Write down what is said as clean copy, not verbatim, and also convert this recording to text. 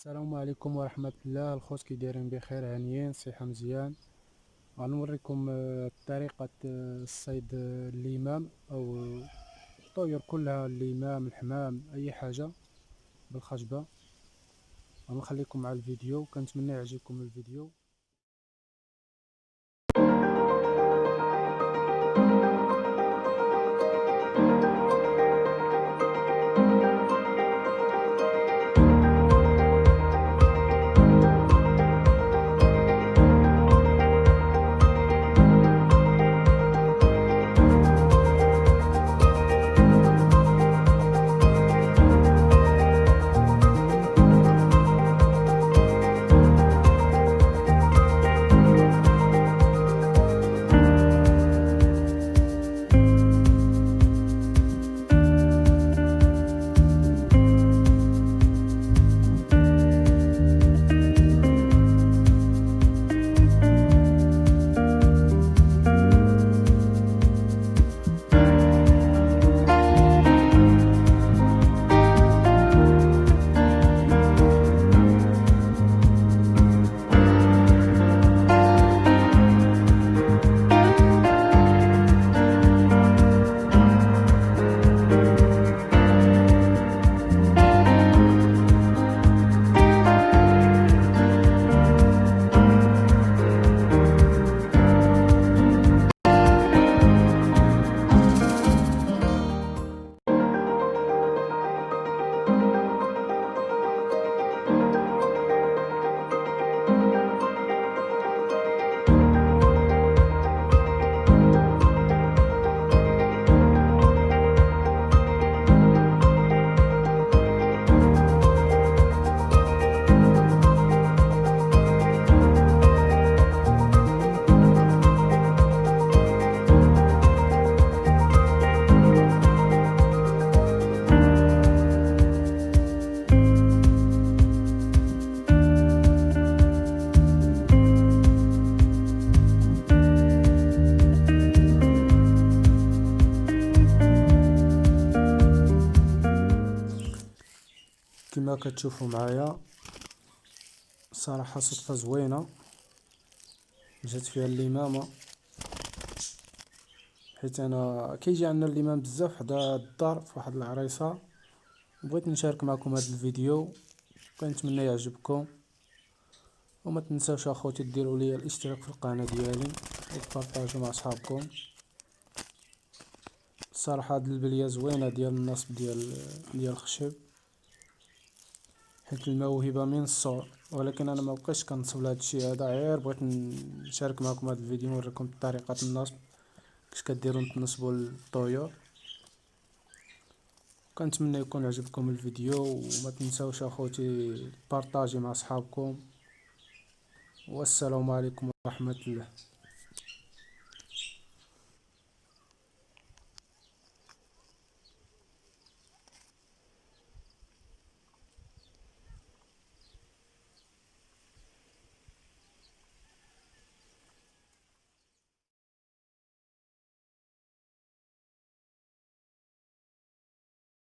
السلام عليكم ورحمة الله. الخوت كي دايرين؟ بخير، هانيين، صحة مزيان. غنوريكم طريقة الصيد الليمام او الطيور كلها، الليمام، الحمام، اي حاجة بالخشبة. غنخليكم مع الفيديو، كنتمنى يعجبكم الفيديو. كما كتشوفوا معايا، صراحة صدفة زوينة جات فيها الليمامة، حيت انا كيجي عندنا الليمام بزاف حدا الدار في واحد العريصة. بغيت نشارك معكم هذا الفيديو، كنتمنى يعجبكم. وما تنساوش اخوتي ديروا لي الاشتراك في القناة ديالي وتبارطاجوا مع صحابكم. الصراحة هاد البلية زوينة ديال النصب ديال الخشب، حيت الموهبة من الصغر. ولكن انا ما بقيتش كنصب لهاد الشيء هذا، غير بغيت نشارك معكم هاد الفيديو، نوريكم طريقة النصب، كيفاش كديروا تنصبوا الطيور. كنتمنى يكون عجبكم الفيديو، وما تنساوش اخوتي بارطاجي مع صحابكم. والسلام عليكم ورحمة الله.